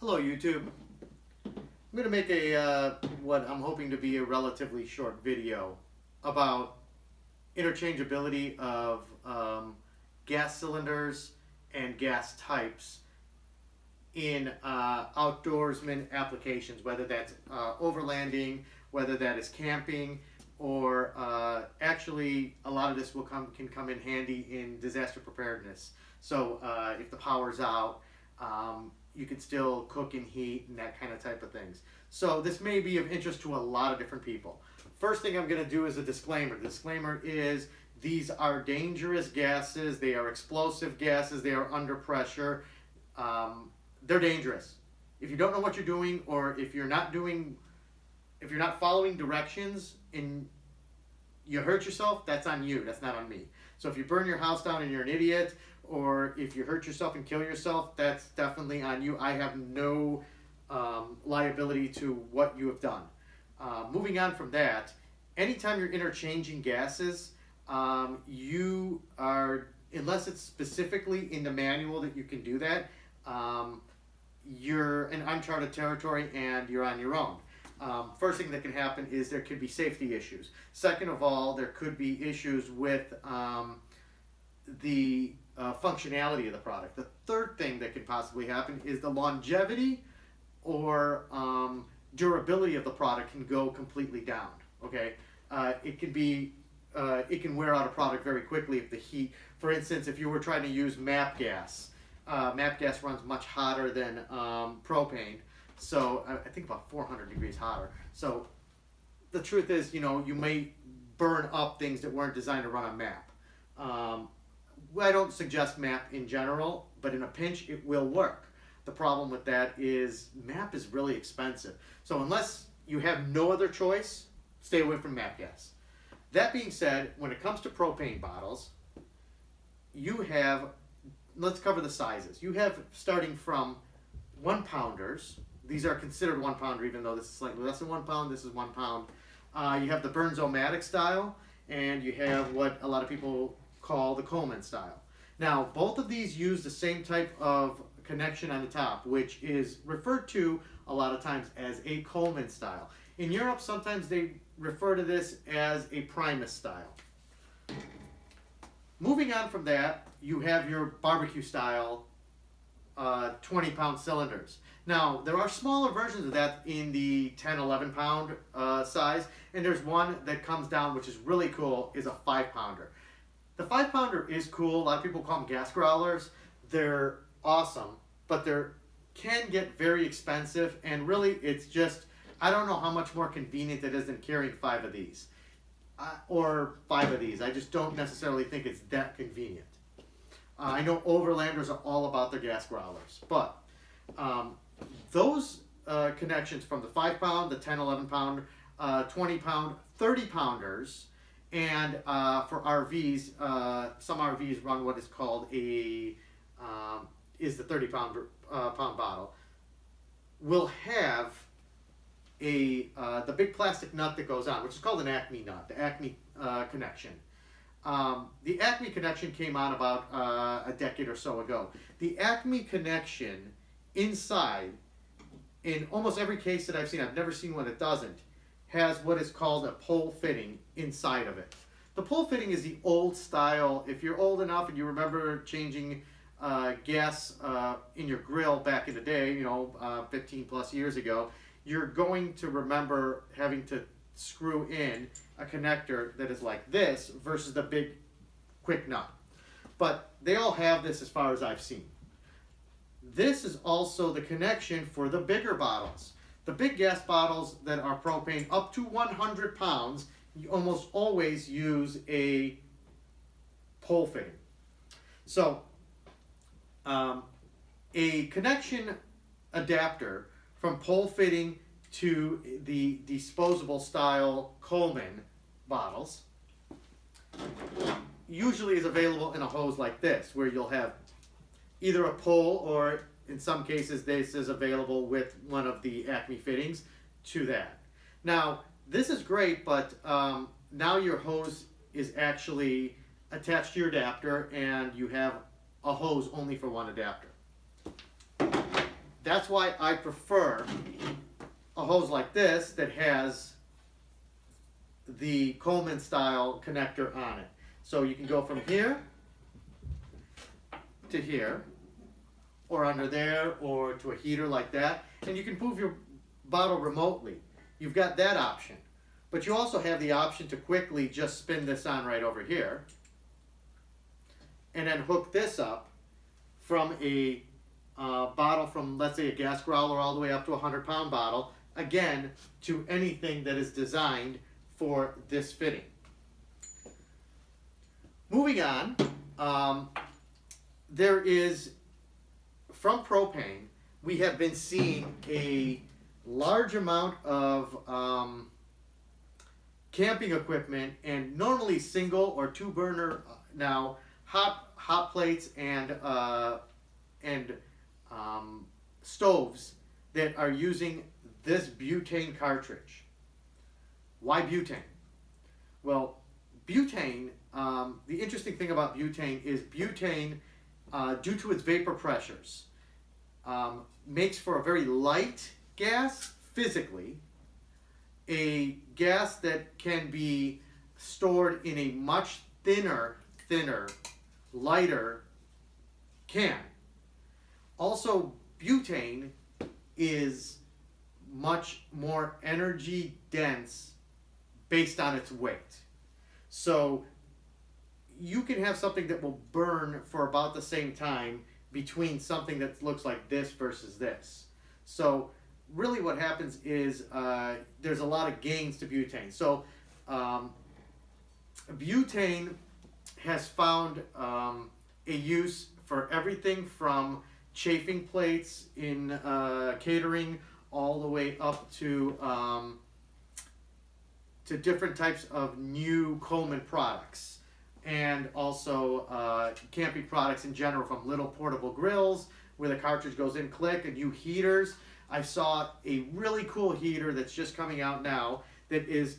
Hello YouTube. I'm going to make a what I'm hoping to be a relatively short video about interchangeability of gas cylinders and gas types in outdoorsman applications, whether that's overlanding, whether that is camping, or actually a lot of this can come in handy in disaster preparedness. So if the power's out, you can still cook and heat and that kind of type of things. So this may be of interest to a lot of different people. First thing I'm going to do is a disclaimer. The disclaimer is these are dangerous gases. They are explosive gases. They are under pressure. They're dangerous. If you don't know what you're doing, or if you're not following directions and you hurt yourself, that's on you. That's not on me. So if you burn your house down and you're an idiot, or if you hurt yourself and kill yourself, that's definitely on you. I have no liability to what you have done. Moving on from that, anytime you're interchanging gases, you are, unless it's specifically in the manual that you can do that, you're in uncharted territory and you're on your own. First thing that can happen is there could be safety issues. Second of all, there could be issues with the functionality of the product. The third thing that could possibly happen is the longevity or durability of the product can go completely down. Okay, it can wear out a product very quickly if the heat. For instance, if you were trying to use MAP gas runs much hotter than propane. So I think about 400 degrees hotter. So the truth is, you may burn up things that weren't designed to run on MAP. I don't suggest MAP in general, but in a pinch, it will work. The problem with that is MAP is really expensive. So unless you have no other choice, stay away from MAP gas. That being said, when it comes to propane bottles, you have, let's cover the sizes. You have starting from 1 pounders. These are considered 1 pounder, even though this is slightly less than 1 pound. This is 1 pound. You have the Burns-O-Matic style, and you have what a lot of people call the Coleman style. Now, both of these use the same type of connection on the top, which is referred to a lot of times as a Coleman style. In Europe, sometimes they refer to this as a Primus style. Moving on from that, you have your barbecue style 20-pound cylinders. Now, there are smaller versions of that in the 10, 11 pound size, and there's one that comes down, which is really cool, is a 5-pounder. The 5-pounder is cool. A lot of people call them gas growlers. They're awesome, but they can get very expensive, and really it's just, I don't know how much more convenient it is than carrying 5 of these. Or 5 of these. I just don't necessarily think it's that convenient. I know overlanders are all about their gas growlers, but those connections from the 5-pound, the 10, 11 pound, 20 pound, 30 pounders, and for RVs, some RVs run what is called the 30 pound bottle, will have the big plastic nut that goes on, which is called an Acme nut, the Acme connection. The Acme connection came on about a decade or so ago. The Acme connection inside, in almost every case that I've seen, I've never seen one that doesn't, has what is called a pole fitting inside of it. The pole fitting is the old style. If you're old enough and you remember changing gas in your grill back in the day, 15 plus years ago, you're going to remember having to screw in a connector that is like this versus the big quick nut. But they all have this as far as I've seen. This is also the connection for the bigger bottles. The big gas bottles that are propane up to 100 pounds, you almost always use a pole fitting. So a connection adapter from pole fitting to the disposable style Coleman bottles usually is available in a hose like this, where you'll have either a pole, or in some cases this is available with one of the Acme fittings to that. Now, this is great, but now your hose is actually attached to your adapter, and you have a hose only for one adapter. That's why I prefer a hose like this that has the Coleman style connector on it. So you can go from here to here, or under there, or to a heater like that, and you can move your bottle remotely. You've got that option. But you also have the option to quickly just spin this on right over here, and then hook this up from a bottle from, let's say, a gas growler all the way up to a 100-pound bottle, again, to anything that is designed for this fitting. Moving on, there is, from Propane, we have been seeing a large amount of camping equipment, and normally single or two burner now hot plates and stoves that are using this butane cartridge. Why butane? Well, butane, the interesting thing about butane is butane, due to its vapor pressures, makes for a very light gas physically, a gas that can be stored in a much thinner, lighter can. Also, butane is much more energy dense based on its weight. So you can have something that will burn for about the same time between something that looks like this versus this. So really what happens is there's a lot of gains to butane. So butane has found a use for everything from chafing plates in catering all the way up to different types of new Coleman products, and also camping products in general, from little portable grills where the cartridge goes in, click, and new heaters. I saw a really cool heater that's just coming out now that is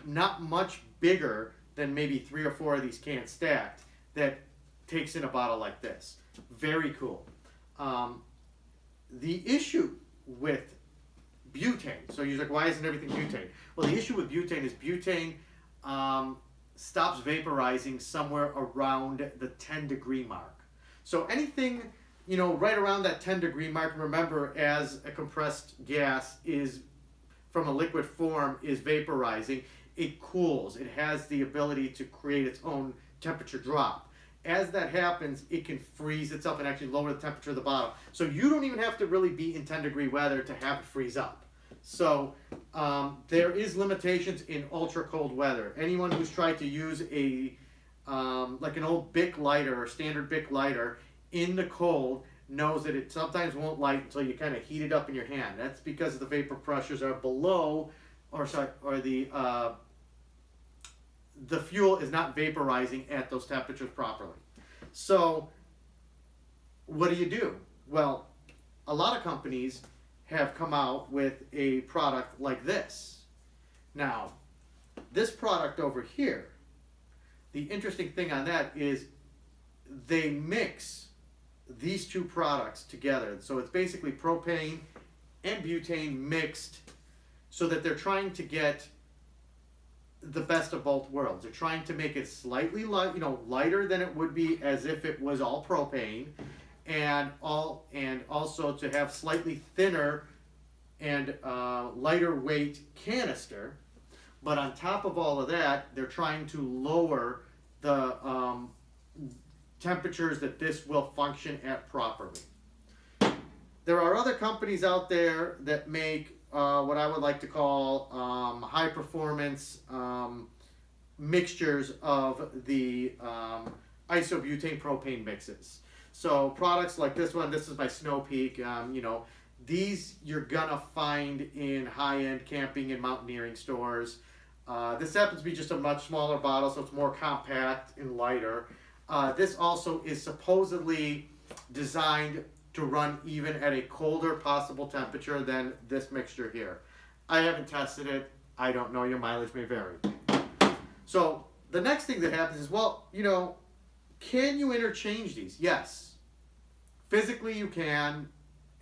not much bigger than maybe 3 or 4 of these cans stacked, that takes in a bottle like this. Very cool. The issue with butane, so you're like, why isn't everything butane? Well, the issue with butane is butane stops vaporizing somewhere around the 10-degree mark. So anything, right around that 10-degree mark, remember, as a compressed gas is, from a liquid form, is vaporizing, it cools. It has the ability to create its own temperature drop. As that happens, it can freeze itself and actually lower the temperature of the bottle. So you don't even have to really be in 10-degree weather to have it freeze up. So there is limitations in ultra cold weather. Anyone who's tried to use a like an old Bic lighter or standard Bic lighter in the cold knows that it sometimes won't light until you kind of heat it up in your hand. That's because the vapor pressures are below, or the fuel is not vaporizing at those temperatures properly. So what do? Well, a lot of companies have come out with a product like this. Now, this product over here, the interesting thing on that is they mix these two products together. So it's basically propane and butane mixed, so that they're trying to get the best of both worlds. They're trying to make it slightly light, lighter than it would be as if it was all propane, and also to have slightly thinner and lighter weight canister. But on top of all of that, they're trying to lower the temperatures that this will function at properly. There are other companies out there that make what I would like to call high performance mixtures of the isobutane propane mixes. So products like this one, this is by Snow Peak, these you're gonna find in high-end camping and mountaineering stores. This happens to be just a much smaller bottle, so it's more compact and lighter. This also is supposedly designed to run even at a colder possible temperature than this mixture here. I haven't tested it. I don't know. Your mileage may vary. So the next thing that happens is, well, can you interchange these? Yes. Physically you can.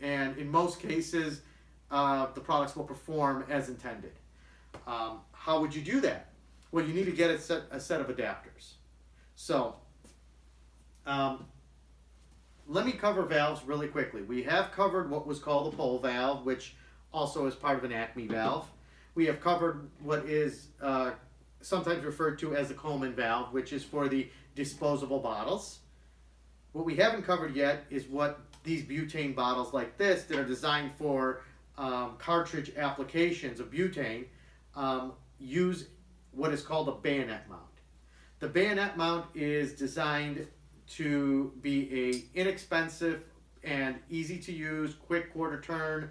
and in most cases, the products will perform as intended. How would you do that? Well, you need to get a set of adapters. So, let me cover valves really quickly. We have covered what was called a pole valve, which also is part of an Acme valve. We have covered what is sometimes referred to as the Coleman valve, which is for the disposable bottles. What we haven't covered yet is what these butane bottles like this that are designed for cartridge applications of butane use what is called a bayonet mount. The bayonet mount is designed to be a inexpensive and easy to use, quick quarter turn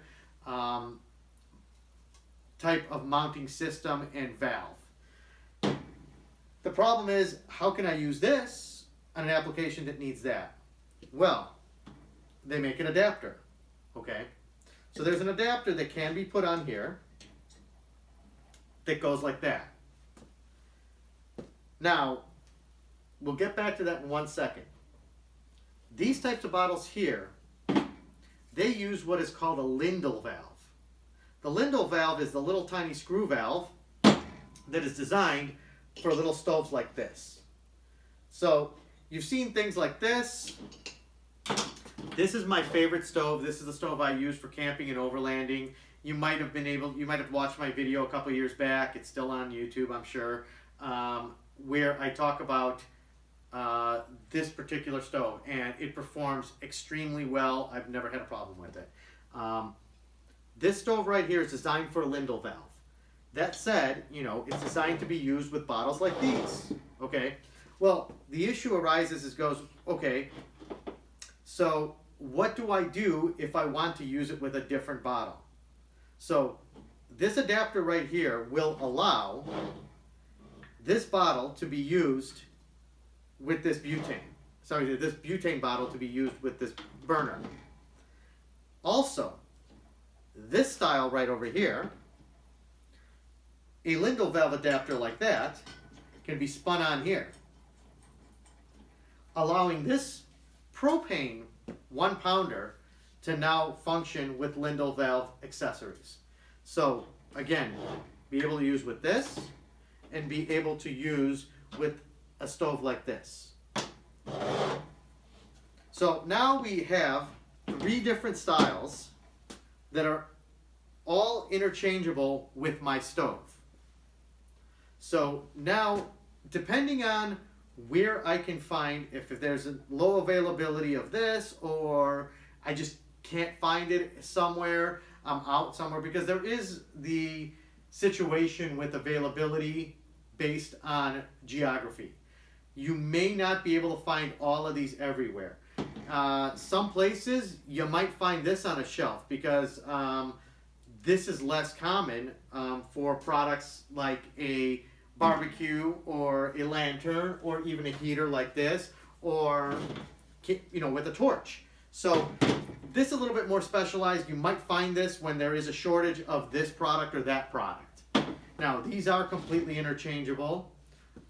type of mounting system and valve. The problem is, how can I use this on an application that needs that? Well, they make an adapter, okay? So there's an adapter that can be put on here that goes like that. Now, we'll get back to that in 1 second. These types of bottles here, they use what is called a Lindal valve. The Lindal valve is the little tiny screw valve that is designed for little stoves like this. So you've seen things like this. This is my favorite stove. This is the stove I use for camping and overlanding. You might have watched my video a couple years back. It's still on YouTube, I'm sure, where I talk about this particular stove, and it performs extremely well. I've never had a problem with it. This stove right here is designed for a Lindal valve. That said, it's designed to be used with bottles like these. Okay. Well, the issue arises okay, so what do I do if I want to use it with a different bottle? So this adapter right here will allow this bottle to be used with this butane. Sorry, this butane bottle to be used with this burner. Also, this style right over here, a Lindal valve adapter like that, can be spun on here, allowing this propane 1 pounder to now function with Lindal valve accessories. So again, be able to use with this and be able to use with a stove like this. So now we have 3 different styles that are all interchangeable with my stove. So now, depending on where I can find, if there's a low availability of this, or I just can't find it somewhere, I'm out somewhere, because there is the situation with availability based on geography. You may not be able to find all of these everywhere. Some places you might find this on a shelf because this is less common for products like a barbecue or a lantern or even a heater like this, or with a torch. So this is a little bit more specialized. You might find this when there is a shortage of this product or that product. Now these are completely interchangeable.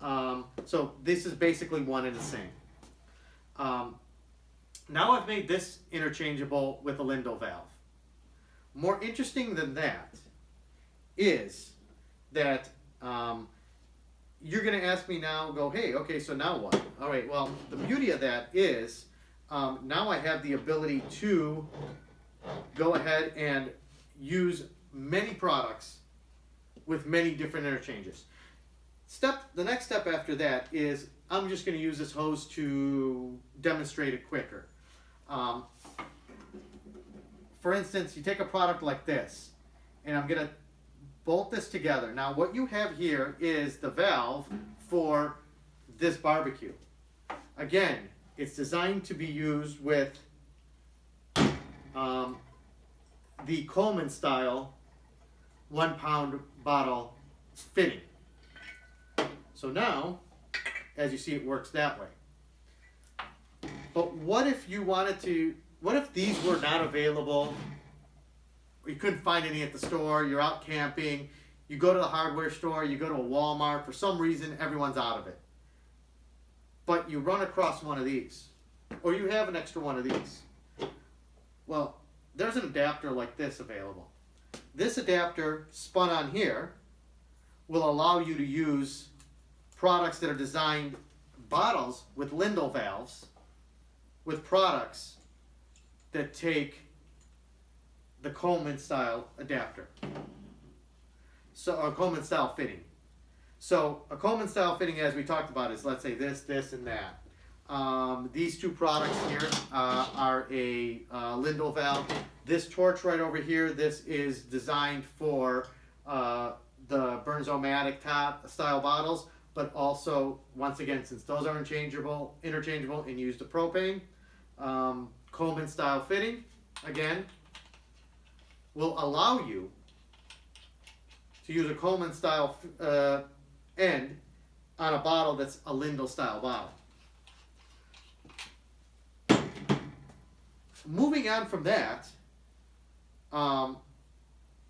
So this is basically one and the same. Now I've made this interchangeable with a Lindal valve. More interesting than that is that you're going to ask me now, hey, okay, so now what? All right, well, the beauty of that is now I have the ability to go ahead and use many products with many different interchanges. The next step after that is I'm just going to use this hose to demonstrate it quicker. For instance, you take a product like this, and I'm going to bolt this together. Now what you have here is the valve for this barbecue. Again, it's designed to be used with the Coleman style 1 pound bottle fitting. So now, as you see, it works that way. But what if these were not available, or you couldn't find any at the store, you're out camping, you go to the hardware store, you go to a Walmart, for some reason everyone's out of it. But you run across one of these, or you have an extra one of these. Well, there's an adapter like this available. This adapter spun on here will allow you to use products that are designed, bottles with Lindal valves, with products that take the Coleman style adapter. So a Coleman style fitting. So a Coleman style fitting, as we talked about, is, let's say, this, this, and that. These two products here are a Lindal valve. This torch right over here, this is designed for the Burns-O-Matic style bottles, but also, once again, since those are interchangeable and use the propane, Coleman style fitting, again, will allow you to use a Coleman style end on a bottle that's a Lindal style bottle. Moving on from that,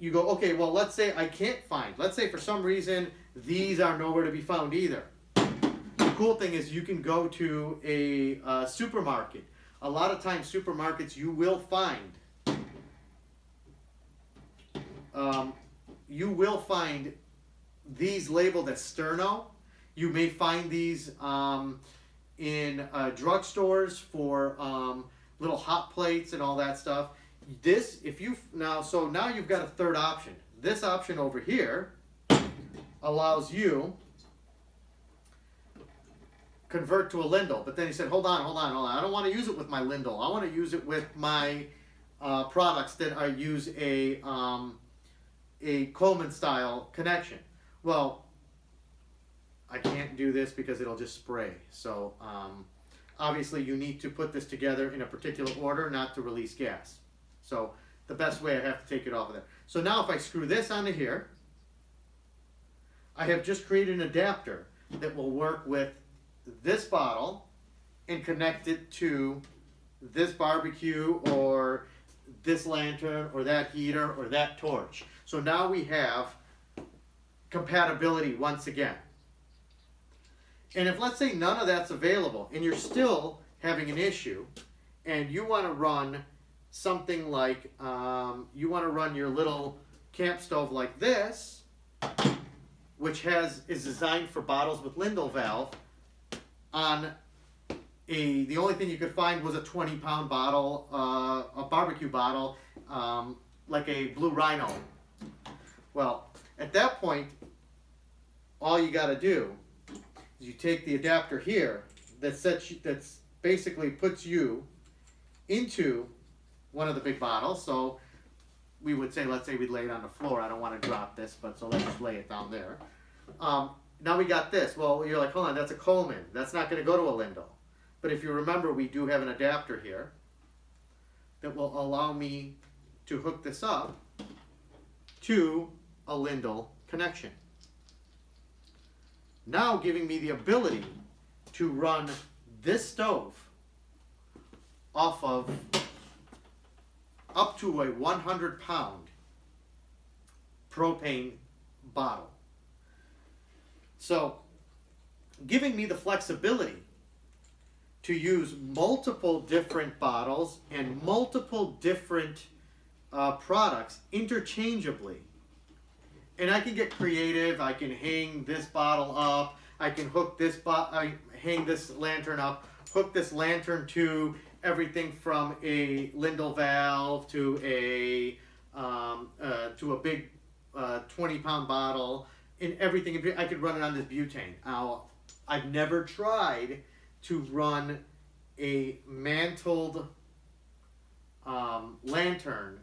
you go, okay, well, let's say I can't find, let's say for some reason these are nowhere to be found either. The cool thing is you can go to a supermarket. A lot of times supermarkets you will find these labeled as sterno. You may find these in drugstores for little hot plates and all that stuff. This, if you now you've got a third option. This option over here allows you convert to a Lindal. But then he said, hold on. I don't want to use it with my Lindal. I want to use it with my products that I use a Coleman style connection. Well, I can't do this because it'll just spray. So obviously you need to put this together in a particular order, not to release gas. So the best way, I have to take it off of there. So now if I screw this onto here, I have just created an adapter that will work with this bottle and connect it to this barbecue or this lantern or that heater or that torch. So now we have compatibility once again. And if, let's say, none of that's available and you're still having an issue and you want to run something like, you want to run your little camp stove like this, which is designed for bottles with Lindal valve, on the only thing you could find was a 20-pound bottle, a barbecue bottle, like a Blue Rhino. Well, at that point, all you got to do is you take the adapter here that's basically puts you into one of the big bottles. So we would say, let's say we lay it on the floor. I don't want to drop this, but so let's just lay it down there. Now we got this. Well, you're like, hold on, that's a Coleman. That's not going to go to a Lindal. But if you remember, we do have an adapter here that will allow me to hook this up to a Lindal connection. Now giving me the ability to run this stove off of up to a 100-pound propane bottle. So giving me the flexibility to use multiple different bottles and multiple different products interchangeably. And I can get creative. I can hang this bottle up. I can hook this hang this lantern up, hook this lantern to everything from a Lindal valve to a big 20-pound bottle, and everything. I could run it on this butane. Now, I've never tried to run a mantled lantern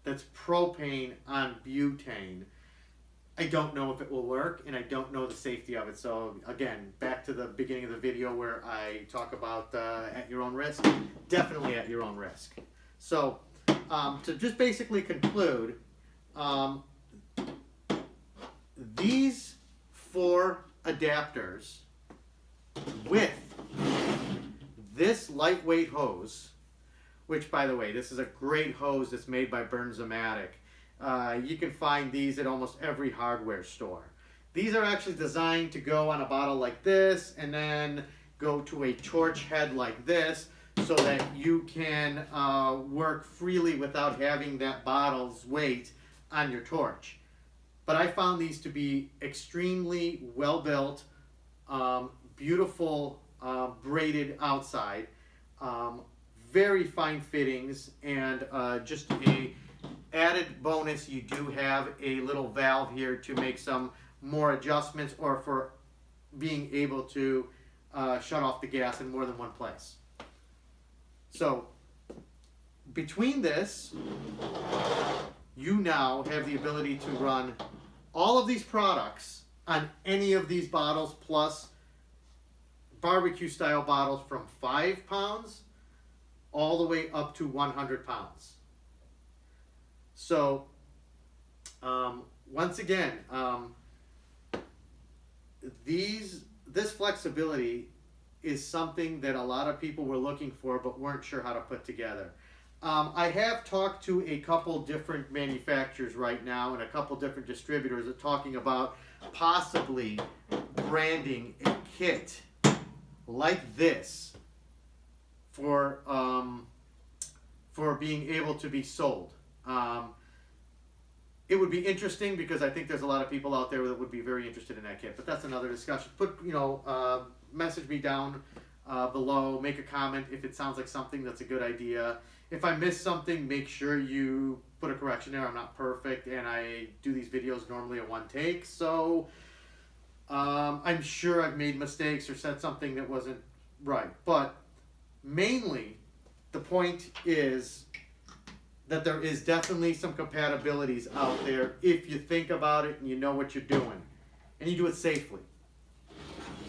that's propane on butane. I don't know if it will work, and I don't know the safety of it. So again, back to the beginning of the video where I talk about at your own risk. Definitely at your own risk. So to just basically conclude, these 4 adapters with this lightweight hose, which, by the way, this is a great hose that's made by Burns-O-Matic. You can find these at almost every hardware store. These are actually designed to go on a bottle like this and then go to a torch head like this. so that you can work freely without having that bottle's weight on your torch. But I found these to be extremely well built, beautiful braided outside, very fine fittings, and just a added bonus, you do have a little valve here to make some more adjustments or for being able to shut off the gas in more than one place. So between this, you now have the ability to run all of these products on any of these bottles, plus barbecue style bottles from 5 pounds all the way up to 100 pounds. So once again, this flexibility is something that a lot of people were looking for but weren't sure how to put together. I have talked to a couple different manufacturers right now and a couple different distributors that are talking about possibly branding a kit like this for being able to be sold. It would be interesting because I think there's a lot of people out there that would be very interested in that kit, but that's another discussion. Message me down below, make a comment if it sounds like something that's a good idea. If I miss something, make sure you put a correction there. I'm not perfect, and I do these videos normally in one take, so I'm sure I've made mistakes or said something that wasn't right. But mainly, the point is that there is definitely some compatibilities out there if you think about it and you know what you're doing, and you do it safely.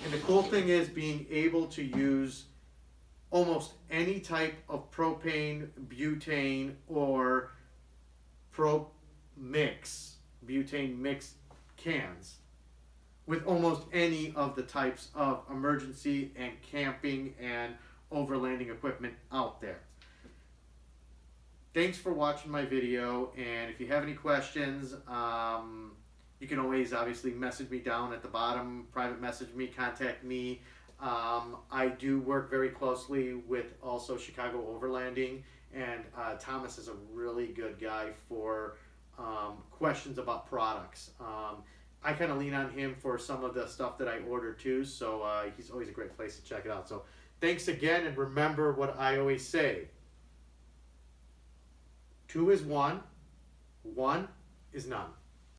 And the cool thing is being able to use almost any type of propane, butane, or butane mix cans with almost any of the types of emergency and camping and overlanding equipment out there. Thanks for watching my video, and if you have any questions, you can always obviously message me down at the bottom, private message me, contact me. I do work very closely with also Chicago Overlanding, and Thomas is a really good guy for questions about products. I kind of lean on him for some of the stuff that I order too, so he's always a great place to check it out. So thanks again, and remember what I always say. 2 is 1, 1 is none.